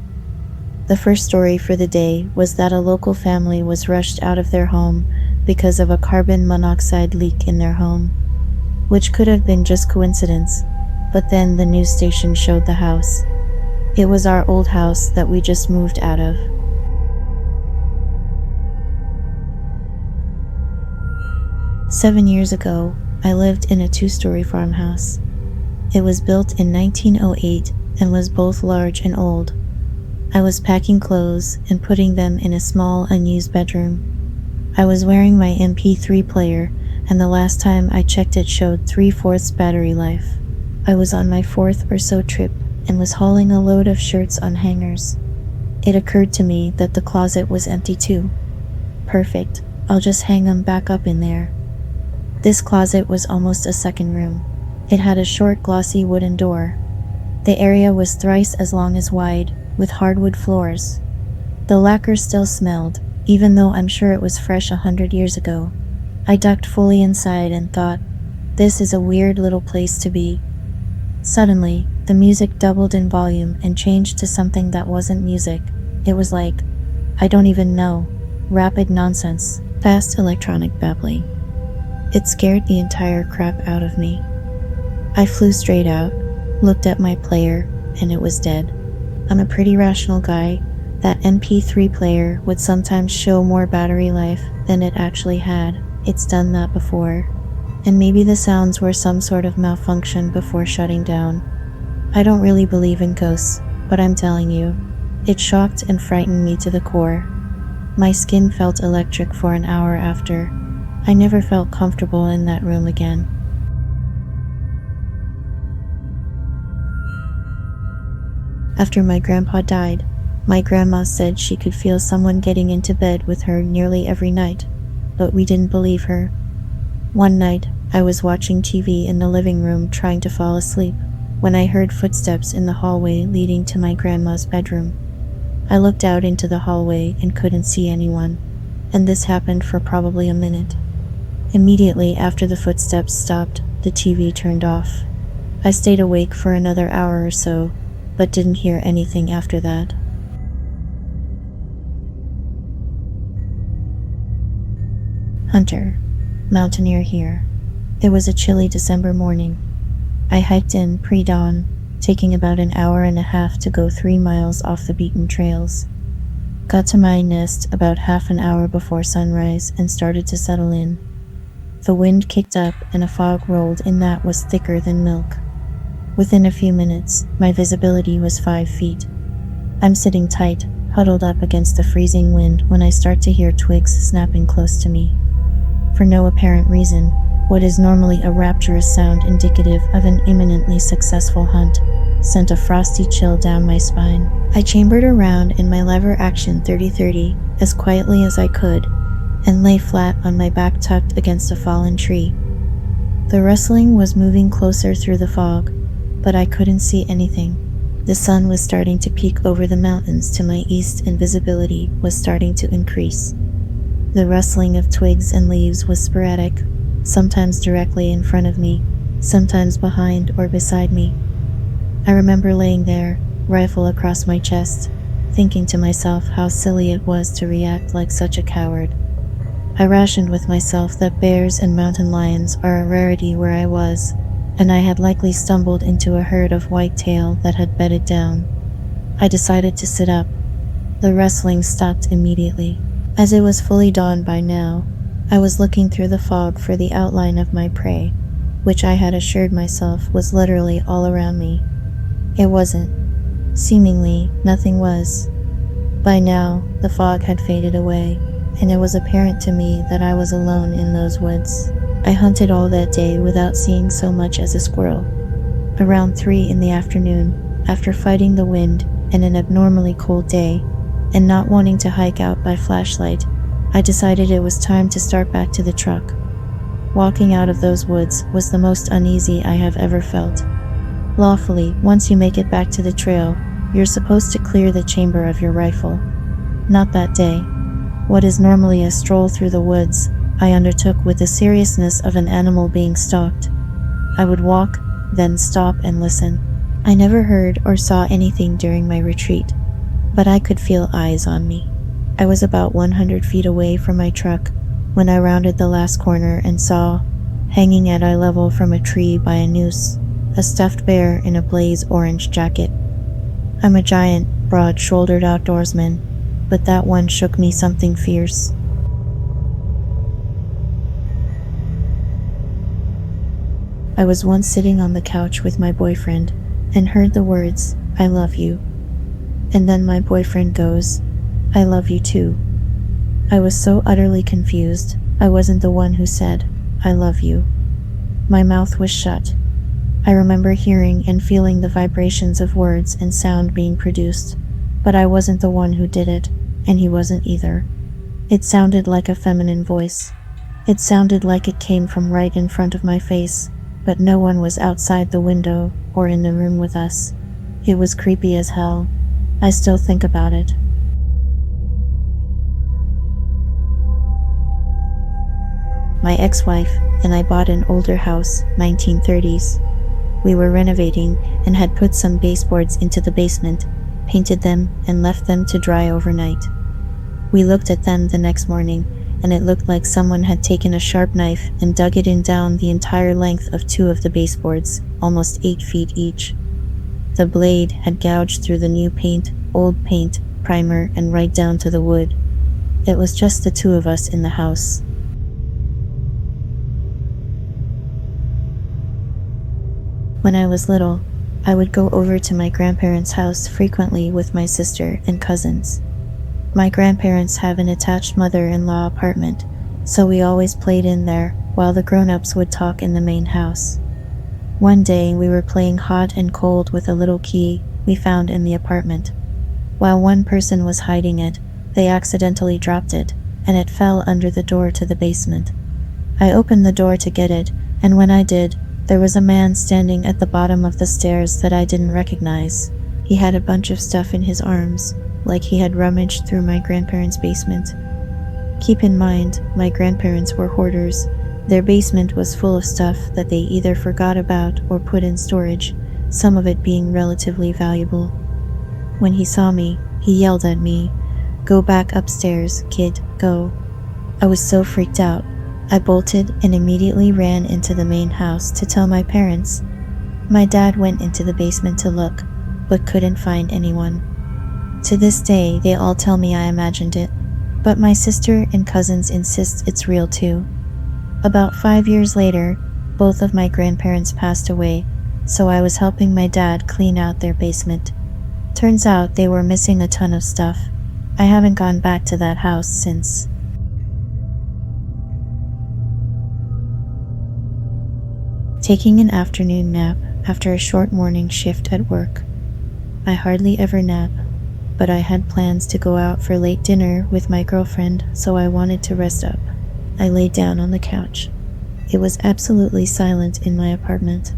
The first story for the day was that a local family was rushed out of their home because of a carbon monoxide leak in their home, which could have been just coincidence, but then the news station showed the house. It was our old house that we just moved out of. "7 years ago, I lived in a 2-story farmhouse. It was built in 1908 and was both large and old. I was packing clothes and putting them in a small, unused bedroom. I was wearing my MP3 player, and the last time I checked it showed 3/4 battery life. I was on my 4th or so trip and was hauling a load of shirts on hangers. It occurred to me that the closet was empty too. Perfect, I'll just hang them back up in there. This closet was almost a second room. It had a short, glossy wooden door. The area was thrice as long as wide, with hardwood floors. The lacquer still smelled, even though I'm sure it was fresh 100 years ago. I ducked fully inside and thought, this is a weird little place to be. Suddenly, the music doubled in volume and changed to something that wasn't music. It was like, I don't even know, rapid nonsense, fast electronic babbling. It scared the entire crap out of me. I flew straight out, looked at my player, and it was dead. I'm a pretty rational guy. That MP3 player would sometimes show more battery life than it actually had. It's done that before. And maybe the sounds were some sort of malfunction before shutting down. I don't really believe in ghosts, but I'm telling you, it shocked and frightened me to the core. My skin felt electric for an hour after. I never felt comfortable in that room again. After my grandpa died, my grandma said she could feel someone getting into bed with her nearly every night, but we didn't believe her. One night, I was watching TV in the living room trying to fall asleep when I heard footsteps in the hallway leading to my grandma's bedroom. I looked out into the hallway and couldn't see anyone, and this happened for probably a minute. Immediately after the footsteps stopped, the TV turned off. I stayed awake for another hour or so, but didn't hear anything after that. Hunter, mountaineer here. It was a chilly December morning. I hiked in pre-dawn, taking about an hour and a half to go 3 miles off the beaten trails. Got to my nest about half an hour before sunrise and started to settle in. The wind kicked up and a fog rolled in that was thicker than milk. Within a few minutes, my visibility was 5 feet. I'm sitting tight, huddled up against the freezing wind when I start to hear twigs snapping close to me. For no apparent reason, what is normally a rapturous sound indicative of an imminently successful hunt sent a frosty chill down my spine. I chambered around in my lever action 30-30 as quietly as I could and lay flat on my back tucked against a fallen tree. The rustling was moving closer through the fog, but I couldn't see anything. The sun was starting to peek over the mountains to my east and visibility was starting to increase. The rustling of twigs and leaves was sporadic, sometimes directly in front of me, sometimes behind or beside me. I remember laying there, rifle across my chest, thinking to myself how silly it was to react like such a coward. I rationed with myself that bears and mountain lions are a rarity where I was, and I had likely stumbled into a herd of whitetail that had bedded down. I decided to sit up. The rustling stopped immediately. As it was fully dawn by now, I was looking through the fog for the outline of my prey, which I had assured myself was literally all around me. It wasn't. Seemingly, nothing was. By now, the fog had faded away, and it was apparent to me that I was alone in those woods. I hunted all that day without seeing so much as a squirrel. Around 3 in the afternoon, after fighting the wind and an abnormally cold day, and not wanting to hike out by flashlight, I decided it was time to start back to the truck. Walking out of those woods was the most uneasy I have ever felt. Lawfully, once you make it back to the trail, you're supposed to clear the chamber of your rifle. Not that day. What is normally a stroll through the woods, I undertook with the seriousness of an animal being stalked. I would walk, then stop and listen. I never heard or saw anything during my retreat, but I could feel eyes on me. I was about 100 feet away from my truck when I rounded the last corner and saw, hanging at eye level from a tree by a noose, a stuffed bear in a blaze orange jacket. I'm a giant, broad-shouldered outdoorsman, but that one shook me something fierce. I was once sitting on the couch with my boyfriend and heard the words, "I love you." And then my boyfriend goes, "I love you too." I was so utterly confused, I wasn't the one who said, "I love you." My mouth was shut. I remember hearing and feeling the vibrations of words and sound being produced, but I wasn't the one who did it, and he wasn't either. It sounded like a feminine voice. It sounded like it came from right in front of my face, but no one was outside the window or in the room with us. It was creepy as hell. I still think about it. My ex-wife and I bought an older house, 1930s. We were renovating and had put some baseboards into the basement, painted them, and left them to dry overnight. We looked at them the next morning, and it looked like someone had taken a sharp knife and dug it in down the entire length of 2 of the baseboards, almost 8 feet each. The blade had gouged through the new paint, old paint, primer, and right down to the wood. It was just the two of us in the house. When I was little, I would go over to my grandparents' house frequently with my sister and cousins. My grandparents have an attached mother-in-law apartment, so we always played in there while the grown-ups would talk in the main house. One day we were playing hot and cold with a little key we found in the apartment. While one person was hiding it, they accidentally dropped it, and it fell under the door to the basement. I opened the door to get it, and when I did, there was a man standing at the bottom of the stairs that I didn't recognize. He had a bunch of stuff in his arms, like he had rummaged through my grandparents' basement. Keep in mind, my grandparents were hoarders. Their basement was full of stuff that they either forgot about or put in storage, some of it being relatively valuable. When he saw me, he yelled at me, "Go back upstairs, kid, go." I was so freaked out. I bolted and immediately ran into the main house to tell my parents. My dad went into the basement to look, but couldn't find anyone. To this day, they all tell me I imagined it, but my sister and cousins insist it's real too. About 5 years later, both of my grandparents passed away, so I was helping my dad clean out their basement. Turns out they were missing a ton of stuff. I haven't gone back to that house since. Taking an afternoon nap after a short morning shift at work. I hardly ever nap, but I had plans to go out for late dinner with my girlfriend, so I wanted to rest up. I laid down on the couch. It was absolutely silent in my apartment.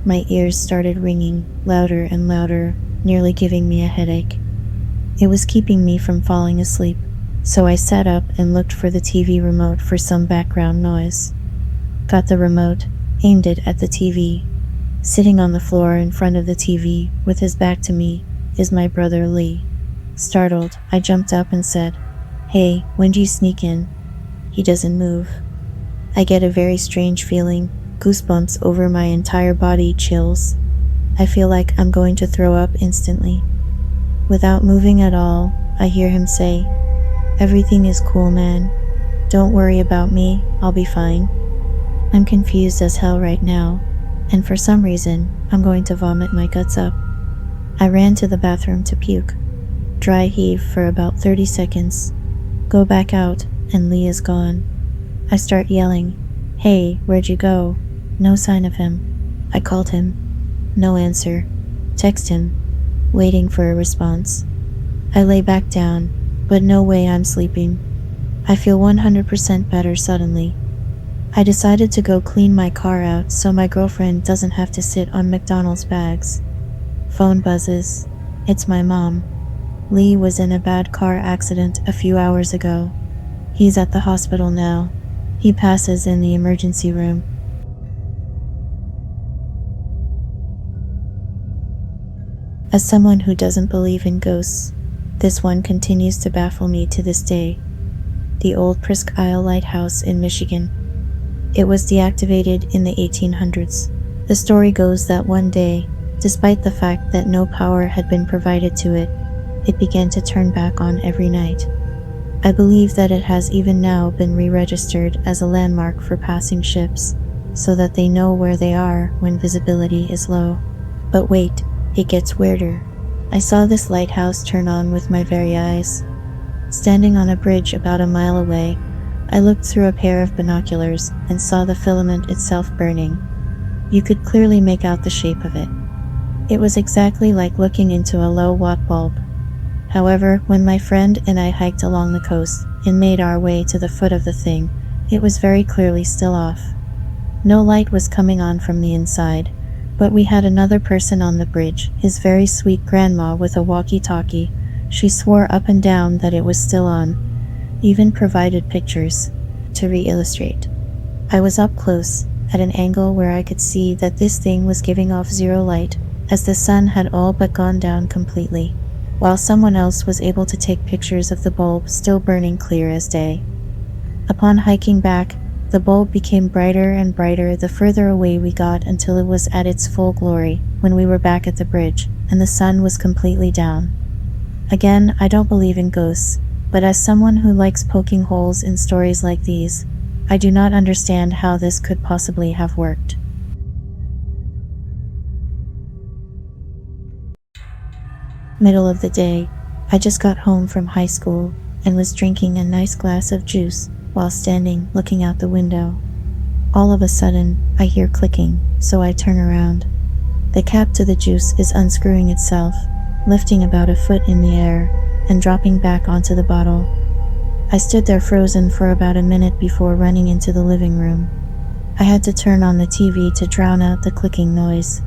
My ears started ringing louder and louder, nearly giving me a headache. It was keeping me from falling asleep, so I sat up and looked for the TV remote for some background noise. Got the remote, aimed it at the TV. Sitting on the floor in front of the TV, with his back to me, is my brother Lee. Startled, I jumped up and said, "Hey, when'd you sneak in?" He doesn't move. I get a very strange feeling, goosebumps over my entire body, chills. I feel like I'm going to throw up instantly. Without moving at all, I hear him say, "Everything is cool, man. Don't worry about me, I'll be fine." I'm confused as hell right now, and for some reason, I'm going to vomit my guts up. I ran to the bathroom to puke. Dry heave for about 30 seconds. Go back out, and Lee is gone. I start yelling, "Hey, where'd you go?" No sign of him. I called him. No answer. Text him. Waiting for a response. I lay back down, but no way I'm sleeping. I feel 100% better suddenly. I decided to go clean my car out so my girlfriend doesn't have to sit on McDonald's bags. Phone buzzes. It's my mom. Lee was in a bad car accident a few hours ago. He's at the hospital now. He passes in the emergency room. As someone who doesn't believe in ghosts, this one continues to baffle me to this day. The old Presque Isle Lighthouse in Michigan. It was deactivated in the 1800s. The story goes that one day, despite the fact that no power had been provided to it, it began to turn back on every night. I believe that it has even now been re-registered as a landmark for passing ships, so that they know where they are when visibility is low. But wait, it gets weirder. I saw this lighthouse turn on with my very eyes. Standing on a bridge about a mile away, I looked through a pair of binoculars and saw the filament itself burning. You could clearly make out the shape of it. It was exactly like looking into a low-watt bulb. However, when my friend and I hiked along the coast and made our way to the foot of the thing, it was very clearly still off. No light was coming on from the inside, but we had another person on the bridge, his very sweet grandma with a walkie-talkie. She swore up and down that it was still on, even provided pictures to re-illustrate. I was up close, at an angle where I could see that this thing was giving off zero light, as the sun had all but gone down completely, while someone else was able to take pictures of the bulb still burning clear as day. Upon hiking back, the bulb became brighter and brighter the further away we got until it was at its full glory. when we were back at the bridge, and the sun was completely down. Again, I don't believe in ghosts, but as someone who likes poking holes in stories like these, I do not understand how this could possibly have worked. Middle of the day, I just got home from high school and was drinking a nice glass of juice while standing looking out the window. All of a sudden, I hear clicking, so I turn around. The cap to the juice is unscrewing itself, lifting about a foot in the air, and dropping back onto the bottle. I stood there frozen for about a minute before running into the living room. I had to turn on the TV to drown out the clicking noise.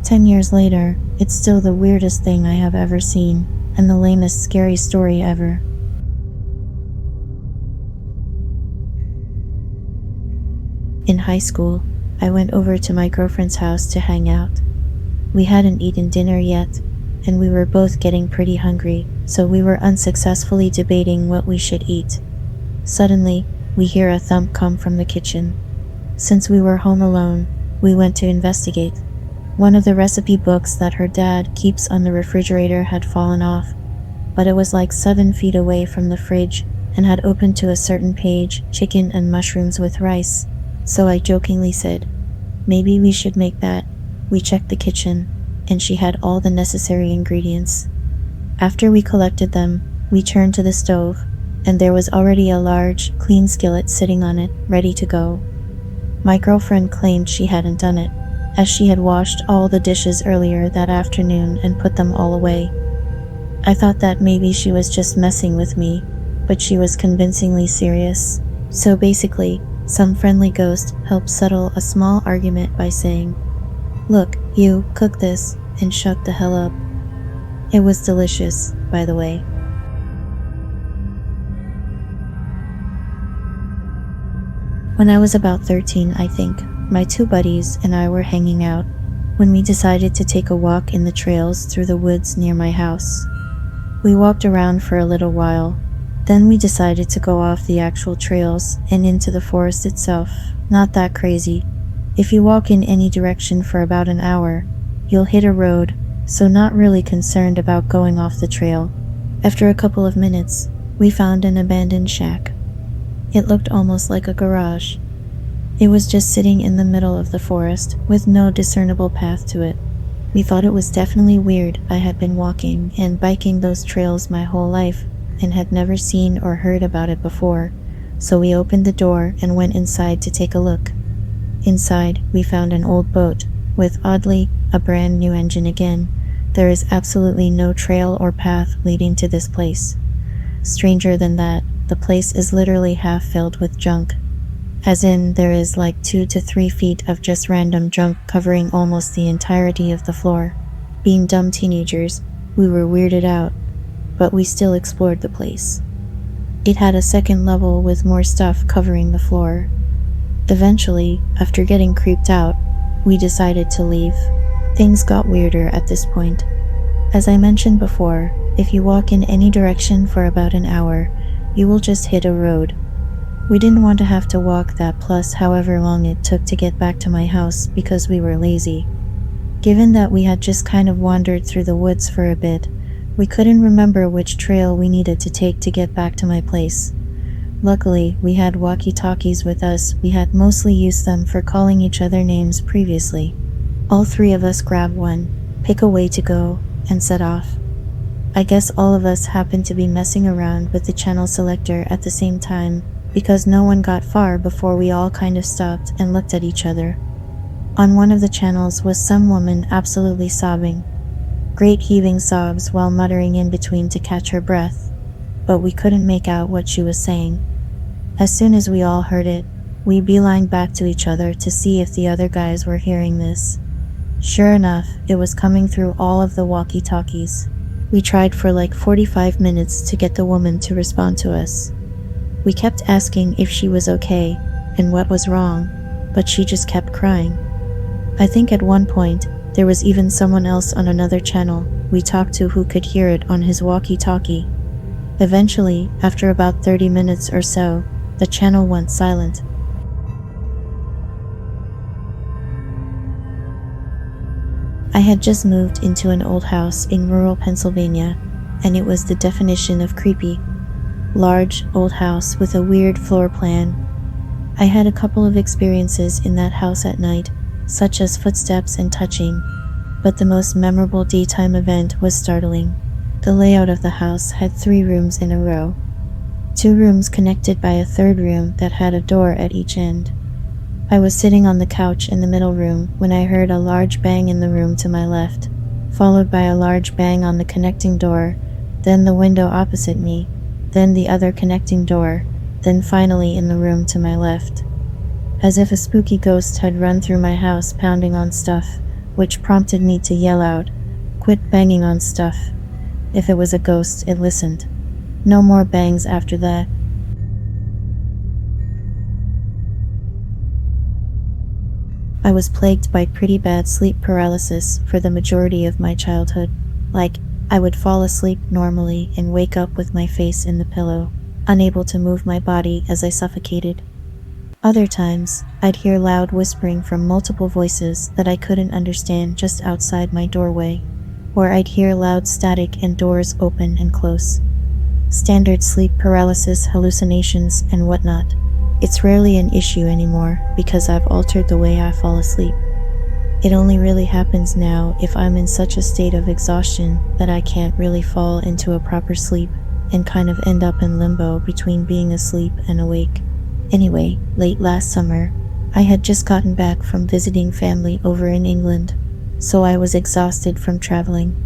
10 years later, it's still the weirdest thing I have ever seen, and the lamest scary story ever. In high school, I went over to my girlfriend's house to hang out. We hadn't eaten dinner yet, and we were both getting pretty hungry, so we were unsuccessfully debating what we should eat. Suddenly, we hear a thump come from the kitchen. Since we were home alone, we went to investigate. One of the recipe books that her dad keeps on the refrigerator had fallen off, but it was like 7 feet away from the fridge and had opened to a certain page, chicken and mushrooms with rice. So I jokingly said, "Maybe we should make that." We checked the kitchen, and she had all the necessary ingredients. After we collected them, we turned to the stove, and there was already a large, clean skillet sitting on it, ready to go. My girlfriend claimed she hadn't done it, as she had washed all the dishes earlier that afternoon and put them all away. I thought that maybe she was just messing with me, but she was convincingly serious. So basically, some friendly ghost helped settle a small argument by saying, "Look, you, cook this, and shut the hell up." It was delicious, by the way. When I was about 13, I think, my 2 buddies and I were hanging out when we decided to take a walk in the trails through the woods near my house. We walked around for a little while, then we decided to go off the actual trails and into the forest itself. Not that crazy. If you walk in any direction for about an hour, you'll hit a road, so not really concerned about going off the trail. After a couple of minutes, we found an abandoned shack. It looked almost like a garage. It was just sitting in the middle of the forest, with no discernible path to it. We thought it was definitely weird. I had been walking and biking those trails my whole life, and had never seen or heard about it before, so we opened the door and went inside to take a look. Inside, we found an old boat, with oddly, a brand new engine again. There is absolutely no trail or path leading to this place. Stranger than that, the place is literally half filled with junk. As in, there is like 2 to 3 feet of just random junk covering almost the entirety of the floor. Being dumb teenagers, we were weirded out, but we still explored the place. It had a second level with more stuff covering the floor. Eventually, after getting creeped out, we decided to leave. Things got weirder at this point. As I mentioned before, if you walk in any direction for about an hour, you will just hit a road. We didn't want to have to walk that plus however long it took to get back to my house because we were lazy. Given that we had just kind of wandered through the woods for a bit, we couldn't remember which trail we needed to take to get back to my place. Luckily, we had walkie-talkies with us. We had mostly used them for calling each other names previously. All 3 of us grabbed one, pick a way to go, and set off. I guess all of us happened to be messing around with the channel selector at the same time, because no one got far before we all kind of stopped and looked at each other. On one of the channels was some woman absolutely sobbing. Great heaving sobs while muttering in between to catch her breath, but we couldn't make out what she was saying. As soon as we all heard it, we beelined back to each other to see if the other guys were hearing this. Sure enough, it was coming through all of the walkie-talkies. We tried for like 45 minutes to get the woman to respond to us. We kept asking if she was okay and what was wrong, but she just kept crying. I think at one point, there was even someone else on another channel we talked to who could hear it on his walkie-talkie. Eventually, after about 30 minutes or so, the channel went silent. I had just moved into an old house in rural Pennsylvania, and it was the definition of creepy. Large, old house with a weird floor plan. I had a couple of experiences in that house at night, such as footsteps and touching, but the most memorable daytime event was startling. The layout of the house had 3 rooms in a row. 2 rooms connected by a 3rd room that had a door at each end. I was sitting on the couch in the middle room when I heard a large bang in the room to my left, followed by a large bang on the connecting door, then the window opposite me, then the other connecting door, then finally in the room to my left. As if a spooky ghost had run through my house pounding on stuff, which prompted me to yell out, "Quit banging on stuff." If it was a ghost, it listened. No more bangs after that. I was plagued by pretty bad sleep paralysis for the majority of my childhood. Like, I would fall asleep normally and wake up with my face in the pillow, unable to move my body as I suffocated. Other times, I'd hear loud whispering from multiple voices that I couldn't understand just outside my doorway, or I'd hear loud static and doors open and close. Standard sleep paralysis hallucinations and whatnot. It's rarely an issue anymore because I've altered the way I fall asleep. It only really happens now if I'm in such a state of exhaustion that I can't really fall into a proper sleep and kind of end up in limbo between being asleep and awake. Anyway, late last summer, I had just gotten back from visiting family over in England, so I was exhausted from traveling.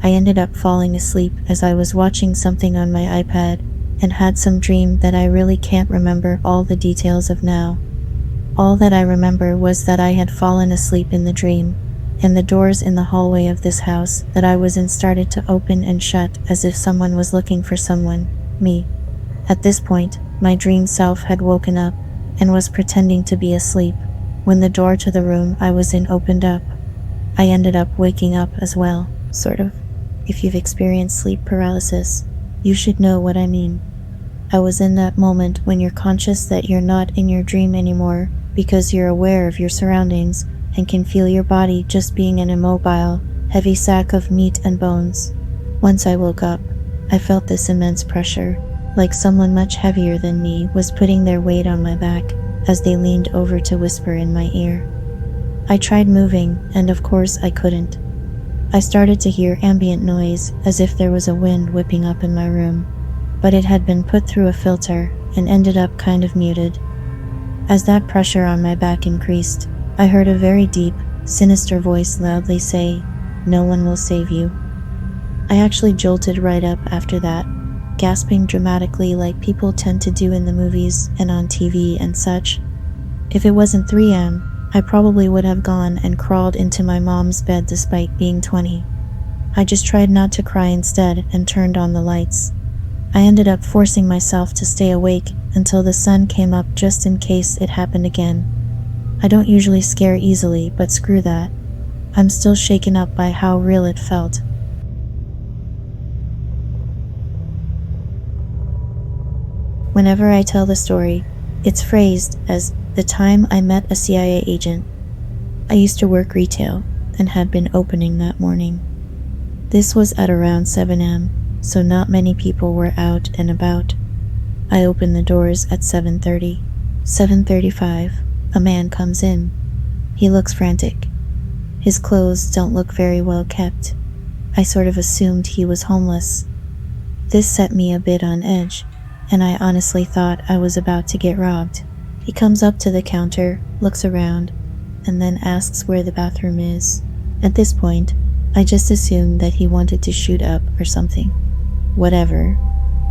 I ended up falling asleep as I was watching something on my iPad and had some dream that I really can't remember all the details of now. All that I remember was that I had fallen asleep in the dream, and the doors in the hallway of this house that I was in started to open and shut as if someone was looking for someone, me. At this point, my dream self had woken up and was pretending to be asleep when the door to the room I was in opened up. I ended up waking up as well, sort of. If you've experienced sleep paralysis, you should know what I mean. I was in that moment when you're conscious that you're not in your dream anymore because you're aware of your surroundings and can feel your body just being an immobile, heavy sack of meat and bones. Once I woke up, I felt this immense pressure, like someone much heavier than me was putting their weight on my back as they leaned over to whisper in my ear. I tried moving, and of course I couldn't. I started to hear ambient noise as if there was a wind whipping up in my room, but it had been put through a filter and ended up kind of muted. As that pressure on my back increased, I heard a very deep, sinister voice loudly say, "No one will save you." I actually jolted right up after that, gasping dramatically like people tend to do in the movies and on TV and such. If it wasn't 3 a.m., I probably would have gone and crawled into my mom's bed despite being 20. I just tried not to cry instead and turned on the lights. I ended up forcing myself to stay awake until the sun came up just in case it happened again. I don't usually scare easily, but screw that. I'm still shaken up by how real it felt. Whenever I tell the story, it's phrased as the time I met a CIA agent. I used to work retail and had been opening that morning. This was at around 7 a.m., so not many people were out and about. I opened the doors at 7:30. 7:35, a man comes in. He looks frantic. His clothes don't look very well kept. I sort of assumed he was homeless. This set me a bit on edge, and I honestly thought I was about to get robbed. He comes up to the counter, looks around, and then asks where the bathroom is. At this point, I just assumed that he wanted to shoot up or something. Whatever.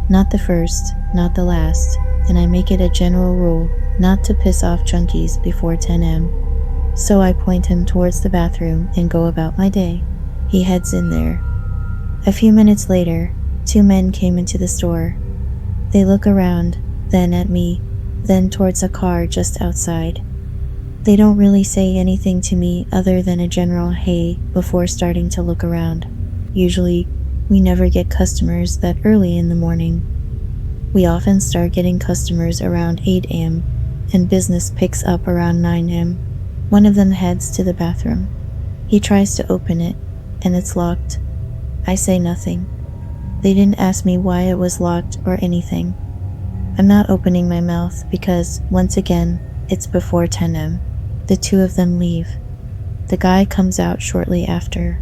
Not the first, not the last, and I make it a general rule not to piss off junkies before 10 a.m. So I point him towards the bathroom and go about my day. He heads in there. A few minutes later, 2 men came into the store. They look around, then at me, then towards a car just outside. They don't really say anything to me other than a general hey before starting to look around. Usually, we never get customers that early in the morning. We often start getting customers around 8 a.m., and business picks up around 9 a.m. One of them heads to the bathroom. He tries to open it, and it's locked. I say nothing. They didn't ask me why it was locked or anything. I'm not opening my mouth because, once again, it's before 10 am. The two of them leave. The guy comes out shortly after.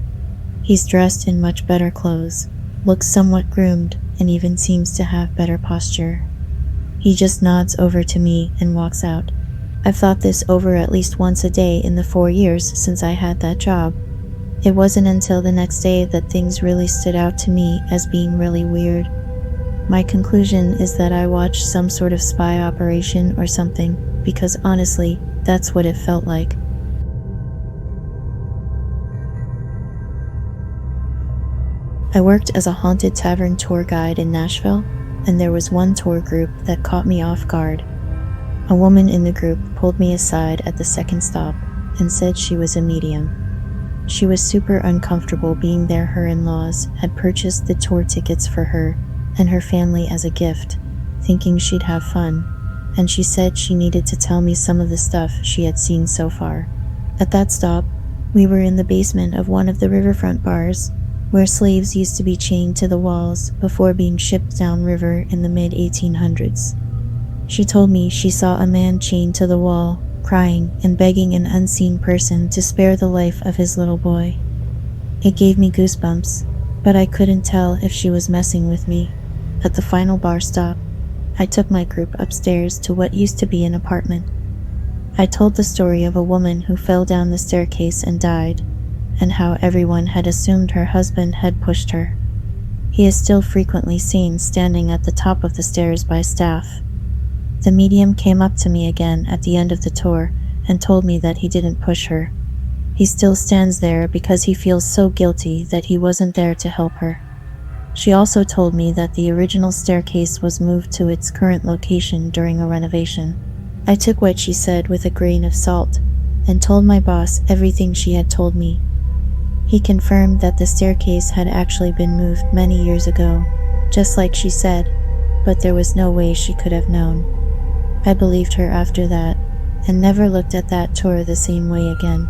He's dressed in much better clothes, looks somewhat groomed, and even seems to have better posture. He just nods over to me and walks out. I've thought this over at least once a day in the 4 years since I had that job. It wasn't until the next day that things really stood out to me as being really weird. My conclusion is that I watched some sort of spy operation or something, because honestly, that's what it felt like. I worked as a haunted tavern tour guide in Nashville, and there was one tour group that caught me off guard. A woman in the group pulled me aside at the second stop and said she was a medium. She was super uncomfortable being there. Her in-laws had purchased the tour tickets for her and her family as a gift, thinking she'd have fun, and she said she needed to tell me some of the stuff she had seen so far. At that stop, we were in the basement of one of the riverfront bars, where slaves used to be chained to the walls before being shipped downriver in the mid-1800s. She told me she saw a man chained to the wall, crying and begging an unseen person to spare the life of his little boy. It gave me goosebumps, but I couldn't tell if she was messing with me. At the final bar stop, I took my group upstairs to what used to be an apartment. I told the story of a woman who fell down the staircase and died, and how everyone had assumed her husband had pushed her. He is still frequently seen standing at the top of the stairs by staff. The medium came up to me again at the end of the tour and told me that he didn't push her. He still stands there because he feels so guilty that he wasn't there to help her. She also told me that the original staircase was moved to its current location during a renovation. I took what she said with a grain of salt and told my boss everything she had told me. He confirmed that the staircase had actually been moved many years ago, just like she said, but there was no way she could have known. I believed her after that, and never looked at that tour the same way again.